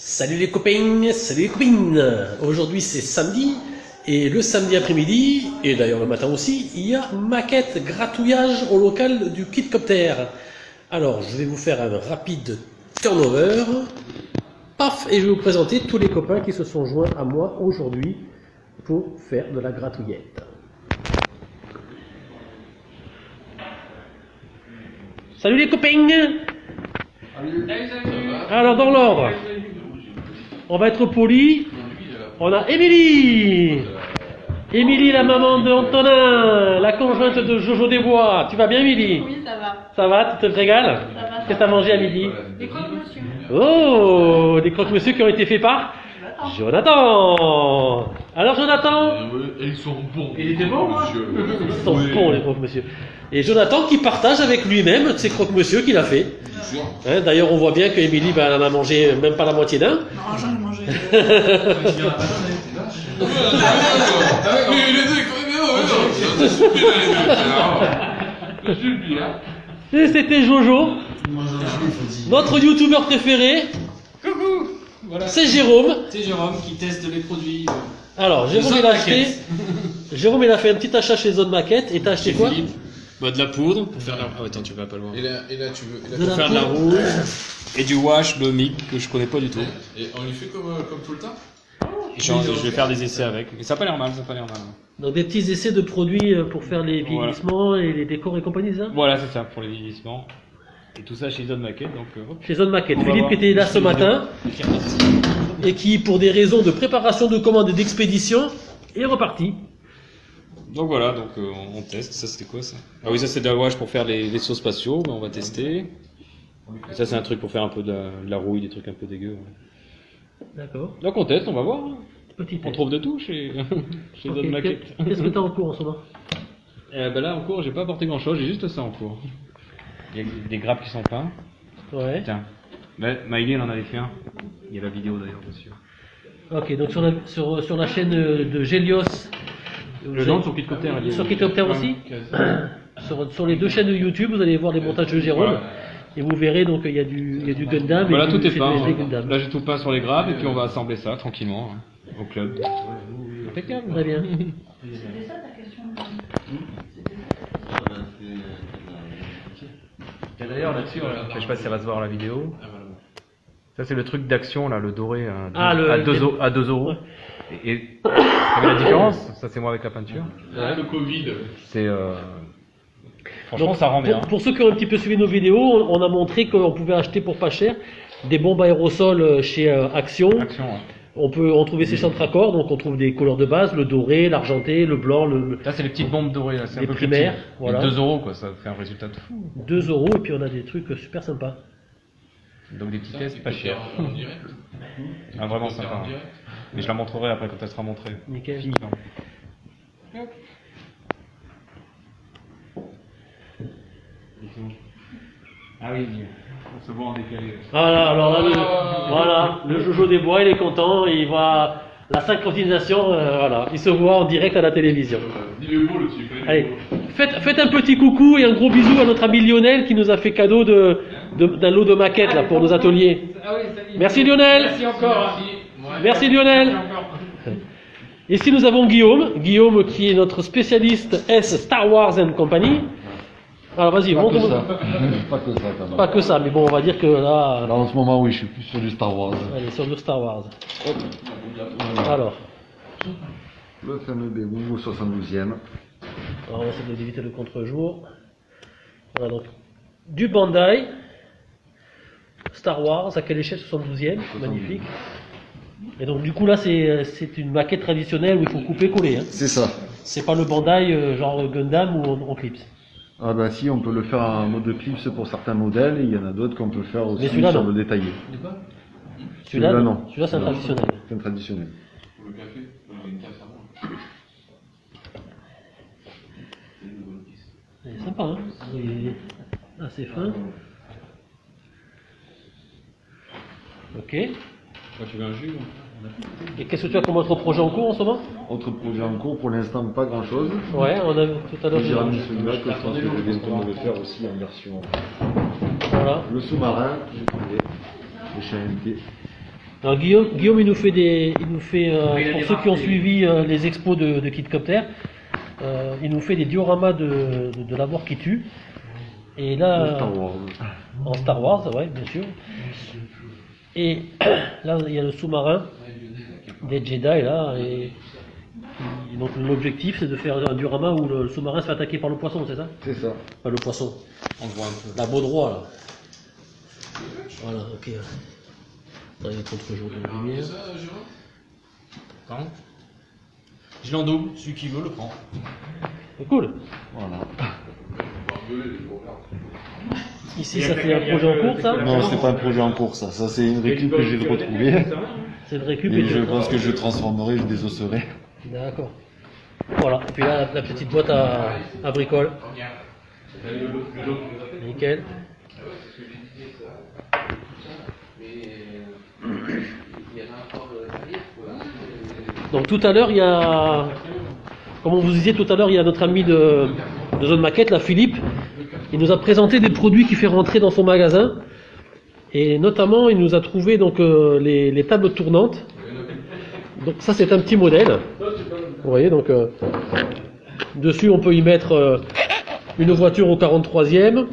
Salut les copains, salut les copines. Aujourd'hui c'est samedi et le samedi après-midi, et d'ailleurs le matin aussi, il y a maquette gratouillage au local du Kitcopter. Alors je vais vous faire un rapide turnover. Paf, et je vais vous présenter tous les copains qui se sont joints à moi aujourd'hui pour faire de la gratouillette. Salut les copains. Alors dans l'ordre, on va être poli. On a Émilie. Émilie, la maman de Antonin, la conjointe de Jojo Desbois. Tu vas bien, Émilie? Oui, ça va. Ça va, tu te régales? Ça va. Qu'est-ce que tu as mangé à midi? Des croque-monsieur. Oh, des croque-monsieur qui ont été faits par Jonathan. Alors Jonathan? Ils sont bons. Il était bon, moi? monsieur. Ils sont bons, les croque-monsieur. Et Jonathan qui partage avec lui-même ces croque-monsieur qu'il a fait. Hein, d'ailleurs, on voit bien qu'Émilie, ben, elle en a mangé même pas la moitié d'un. Non, j'en ai mangé. Et c'était Jojo, notre youtubeur préféré. Coucou. Voilà. C'est Jérôme. C'est Jérôme qui teste les produits. Alors, Jérôme, Zone il a acheté. Maquette. Jérôme, il a fait un petit achat chez Zone Maquette. Et t'as acheté quoi? Philippe. Bah, de la poudre pour faire la. Ah, attends, tu vas pas loin. Et là, tu veux. Pour faire de la rouge et du wash Blomic que je connais pas du tout. Et on lui fait comme tout le temps. Je vais faire des essais avec. Et ça a pas l'air mal, ça a pas l'air mal. Donc des petits essais de produits pour faire les vieillissements et les décors et compagnie, ça? Voilà, c'est ça pour les vieillissements. Et tout ça chez Zone Maquette, donc hop. Chez Zone Maquette. On va Philippe voir. qui était là ce matin Qui est reparti. et qui, pour des raisons de préparation de commandes et d'expédition, est reparti. Donc voilà, donc on teste. Ça c'était quoi ça? Ah oui, ça c'est de la wash pour faire les sauts spatiaux, mais on va tester. Et ça c'est un truc pour faire un peu de la rouille, des trucs un peu dégueux. D'accord. Donc on teste, on va voir. Petit On test. trouve de tout chez Ok, Zone Maquette. Qu'est-ce que t'as en cours en ce moment? Ben là en cours j'ai pas apporté grand chose, j'ai juste ça en cours. Il y a des grappes qui sont peints. Ouais. Tiens, Maïli elle en avait fait un. Il y a la vidéo d'ailleurs dessus. Ok, donc sur la chaîne de Gélios. Le nom sur Kitcopter. Sur Kitcopter aussi sur les deux chaînes de YouTube, vous allez voir les montages de Jérôme. Et vous verrez, donc il y a du Gundam. Voilà, et tout est c'est peint. des Gundam. Là j'ai tout peint sur les grappes et puis on va assembler ça tranquillement au club. Impeccable. Très bien. C'était ça ta question? Et d'ailleurs là-dessus, je sais pas si ça va se voir la vidéo. Ça c'est le truc d'action là, le doré à 2 euros. Et vous savez la différence? Ça c'est moi avec la peinture. Le Covid. C'est franchement Donc, ça rend bien. pour ceux qui ont un petit peu suivi nos vidéos, on a montré qu'on pouvait acheter pour pas cher des bombes aérosols chez Action. Action. Ouais. On trouvait ces centres accords, donc on trouve des couleurs de base, le doré, l'argenté, le blanc, Là c'est les petites bombes dorées, là, c'est un les peu plus primaires, petit. voilà. Et 2 euros quoi, ça fait un résultat de fou. 2 euros, et puis on a des trucs super sympas. Donc des petits tests pas chers. En direct. Ah, vraiment Tu peux faire sympa. en direct. Mais je la montrerai après quand elle sera montrée. Nickel. Fini. Ah oui, on se voit en décalé. Voilà, alors là, le Jojo des Bois, il est content, il voit la synchronisation, voilà, il se voit en direct à la télévision. Dis-le beau le dessus. Allez, faites un petit coucou et un gros bisou à notre ami Lionel qui nous a fait cadeau d'un lot de maquettes là, pour nos ateliers. Ah oui, salut. Merci Lionel. Merci encore. Merci Lionel. Ici nous avons Guillaume qui est notre spécialiste S Star Wars and Company. Alors vas-y, Pas que montre-moi. ça. Pas que ça, quand même. Pas que ça, mais bon, on va dire que là, Là, en ce moment, oui, je suis plus sur du Star Wars. allez, sur du Star Wars. Alors, Le fameux Bégou 72e. on va essayer d'éviter le contre-jour. Voilà donc du Bandai Star Wars, à quelle échelle? 72e, magnifique. Et donc du coup là c'est une maquette traditionnelle où il faut couper-coller. Hein. C'est ça. C'est pas le Bandai genre Gundam ou on clipse. Ah bah si, on peut le faire en mode clips pour certains modèles, et il y en a d'autres qu'on peut faire aussi Mais celui-là, sur non. le détaillé. Celui-là non. Celui-là c'est un traditionnel. C'est un traditionnel. Pour le café, on a une tasse à moi. Il est sympa, hein. Il est assez fin. Ok. Et Quand tu veux un jus, qu'est-ce que tu as comme autre projet en cours en ce moment? Autre projet en cours, pour l'instant, pas grand chose. Ouais, on a vu tout à l'heure. J'ai ramené celui-là que je pense que je vais bientôt me le faire aussi en version. Voilà. Le sous-marin que j'ai trouvé, le chez AMT. Alors Guillaume, il nous fait pour ceux qui ont suivi les expos de Kitcopter, il nous fait des dioramas de la mort qui tue. Et là, en Star Wars, ouais, bien sûr. Et là, il y a le sous-marin des Jedi là, et donc l'objectif c'est de faire un diorama où le sous-marin se fait attaquer par le poisson, c'est ça? C'est ça. Pas le poisson. On voit un peu. La beau droit là. Voilà, ok. Dans les contre-jours de lumière. Attends. Je l'en double, celui qui veut le prend. C'est cool. Voilà. Ici, ça c'est un projet en cours, ça? Non, c'est pas un projet en cours, ça. Ça, c'est une récup que j'ai retrouvée. C'est une récup Et je pense que je transformerai, je désosserai. D'accord. Voilà. Et puis là, la petite boîte à bricoles. Nickel. Donc tout à l'heure, il y a, comme on vous disait tout à l'heure, il y a notre ami de Zone Maquette, là, Philippe. Il nous a présenté des produits qu'il fait rentrer dans son magasin. Et notamment, il nous a trouvé donc les tables tournantes. Donc ça, c'est un petit modèle. Vous voyez, donc dessus, on peut y mettre une voiture au 43e.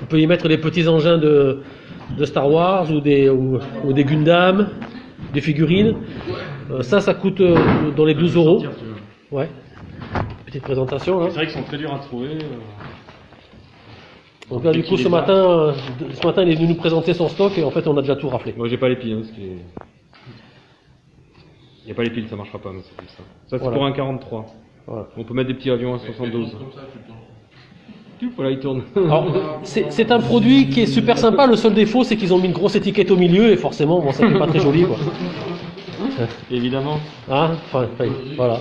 On peut y mettre les petits engins de Star Wars ou des Gundam, des figurines. Ça coûte dans les 12 €. Ouais. Petite présentation là. C'est vrai qu'ils sont très durs à trouver. Donc là, du coup, ce matin, il est venu nous présenter son stock et en fait, on a déjà tout raflé. Moi, j'ai pas les piles. Hein, il n'y a pas les piles, ça marchera pas. Mais c'est comme ça. Ça, c'est Voilà. pour un 43. Voilà. On peut mettre des petits avions à 72. Voilà, il tourne. Alors, c'est un produit qui est super sympa. Le seul défaut, c'est qu'ils ont mis une grosse étiquette au milieu et forcément, bon, ça fait pas très joli, quoi. Évidemment. Hein, enfin, voilà.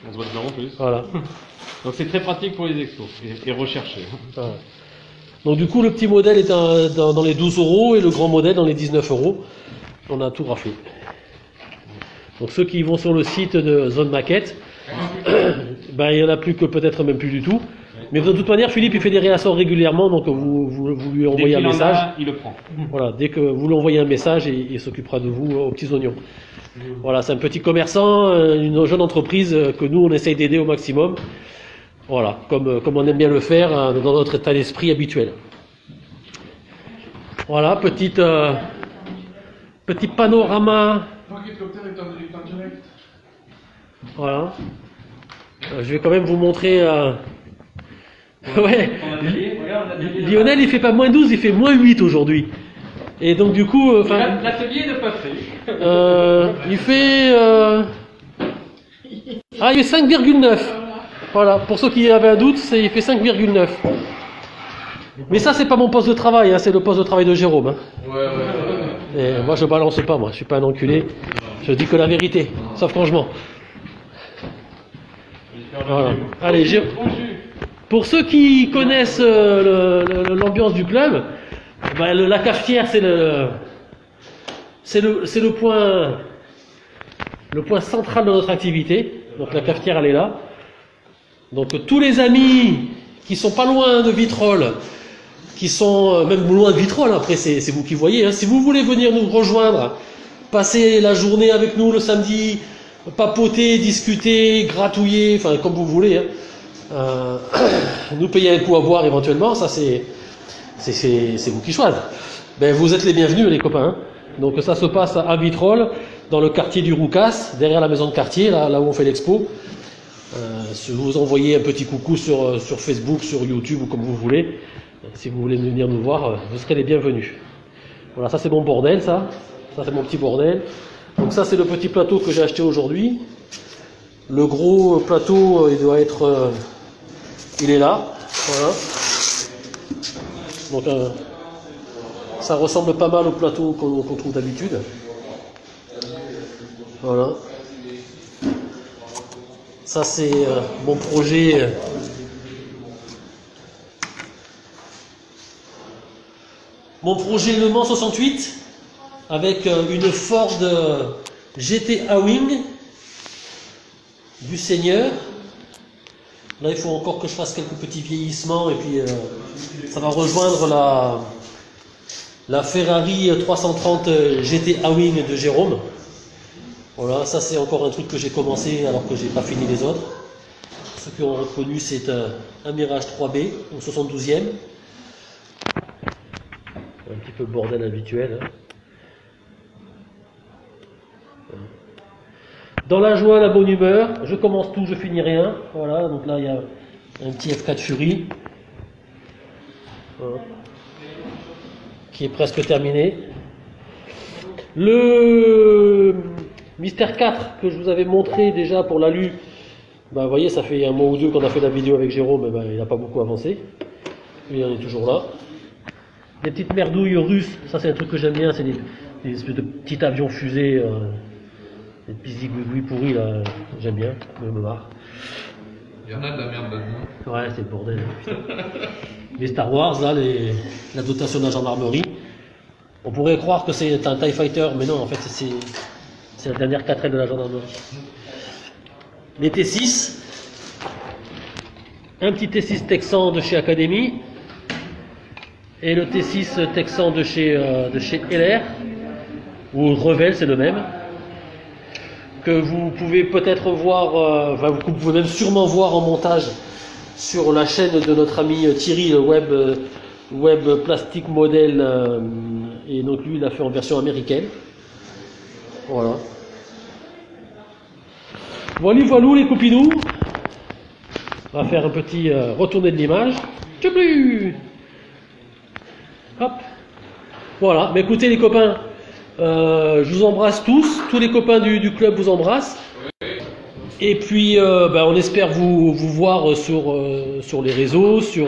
On se voit dedans en plus. Voilà. Donc c'est très pratique pour les expos et recherché. Voilà. Donc du coup, le petit modèle est dans les 12 € et le grand modèle dans les 19 €. On a tout raflé. Donc ceux qui vont sur le site de Zone Maquette, ben, il n'y en a plus que peut-être même plus du tout. Mais de toute manière, Philippe, il fait des réassorts régulièrement, donc vous lui envoyez un message. Il le prend. Voilà, dès que vous lui envoyez un message, il s'occupera de vous aux petits oignons. Voilà, c'est un petit commerçant, une jeune entreprise que nous, on essaye d'aider au maximum. Voilà, comme on aime bien le faire dans notre état d'esprit habituel. Voilà, petit panorama. Voilà. Je vais quand même vous montrer... Ouais, Lionel il fait pas moins 12, il fait moins 8 aujourd'hui. Et donc du coup... L'atelier n'est pas fait. il fait... Ah, il fait 5,9. Voilà, pour ceux qui avaient un doute, il fait 5,9. Mais ça, c'est pas mon poste de travail, hein, c'est le poste de travail de Jérôme. Hein. Et moi, je balance pas, moi, je suis pas un enculé. Je dis que la vérité, sauf quand je mens. Voilà. Allez, pour ceux qui connaissent l'ambiance du club, ben, la cafetière, c'est le point central de notre activité. Donc la cafetière, elle est là. Donc tous les amis qui sont pas loin de Vitrolles, qui sont même loin de Vitrolles, après c'est vous qui voyez, hein. Si vous voulez venir nous rejoindre, passer la journée avec nous le samedi, papoter, discuter, gratouiller, enfin comme vous voulez, hein. Nous payer un coup à boire éventuellement, ça c'est vous qui choisissez. Ben, vous êtes les bienvenus les copains. Hein. Donc ça se passe à Vitrolles, dans le quartier du Roucas, derrière la maison de quartier, là où on fait l'expo. Si vous envoyez un petit coucou sur Facebook, sur YouTube ou comme vous voulez, si vous voulez venir nous voir, vous serez les bienvenus. Voilà, ça c'est mon bordel, ça c'est mon petit bordel. Donc ça c'est le petit plateau que j'ai acheté aujourd'hui. Le gros plateau, il doit être, il est là, voilà. Donc ça ressemble pas mal au plateau qu'on trouve d'habitude. Voilà. Ça c'est mon projet. Mon projet Le Mans 68 avec une Ford GT A-Wing du Seigneur. Là il faut encore que je fasse quelques petits vieillissements et puis ça va rejoindre La Ferrari 330 GT A-Wing de Jérôme. Voilà, ça c'est encore un truc que j'ai commencé alors que j'ai pas fini les autres. Ceux qui ont reconnu, c'est un Mirage 3B au 72e. Un petit peu le bordel habituel. Hein. Dans la joie, la bonne humeur, je commence tout, je finis rien. Voilà, donc là il y a un petit F4 Fury. Voilà. Qui est presque terminé. Le Mystère 4 que je vous avais montré déjà pour l'Alu, ben, vous voyez, ça fait un mois ou deux qu'on a fait la vidéo avec Jérôme, ben, il n'a pas beaucoup avancé. Il en est toujours là. Des petites merdouilles russes, ça c'est un truc que j'aime bien, c'est des espèces de petits avions fusées, des petits pourris là, j'aime bien, je me marre. Il y en a de la merde là-dedans. Ouais, c'est le bordel. Putain. Les Star Wars, là, la dotation de la gendarmerie. On pourrait croire que c'est un TIE Fighter, mais non, en fait, c'est la dernière 4L de la gendarmerie. Les T6. Un petit T6 Texan de chez Academy. Et le T6 Texan de chez LR. Ou Revel, c'est le même. Que vous pouvez peut-être voir, vous pouvez même sûrement voir en montage sur la chaîne de notre ami Thierry, le web Plastic Model, et donc lui il l'a fait en version américaine. Voilà. Voilà les copinous. On va faire un petit retourné de l'image. Hop. Voilà. Mais écoutez les copains, je vous embrasse tous les copains du club vous embrassent. Et puis on espère vous voir sur les réseaux, sur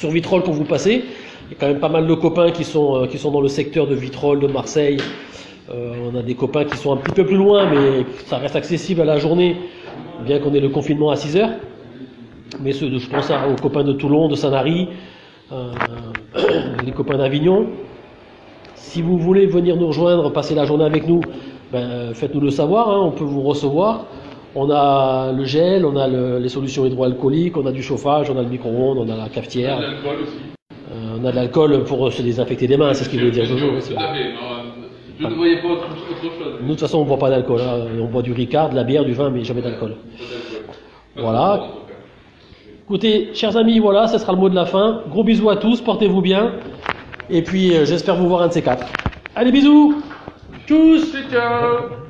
Vitrolles quand vous passez. Il y a quand même pas mal de copains qui sont dans le secteur de Vitrolles, de Marseille. On a des copains qui sont un petit peu plus loin, mais ça reste accessible à la journée, bien qu'on ait le confinement à 6 heures. Mais je pense aux copains de Toulon, de Sanary, les copains d'Avignon. Si vous voulez venir nous rejoindre, passer la journée avec nous, faites-nous le savoir, hein, on peut vous recevoir. On a le gel, on a les solutions hydroalcooliques, on a du chauffage, on a le micro-ondes, on a la cafetière. On a de l'alcool aussi. On a de l'alcool pour se désinfecter les mains, c'est ce qu'il voulait dire Jojo. Tout à fait, je ne voyais pas autre chose. Nous de toute façon on ne boit pas d'alcool, hein. On boit du Ricard, de la bière, du vin, mais jamais d'alcool. Voilà. Écoutez, chers amis, voilà, ce sera le mot de la fin. Gros bisous à tous, portez-vous bien. Et puis j'espère vous voir un de ces quatre. Allez, bisous. Tchuss. Ciao.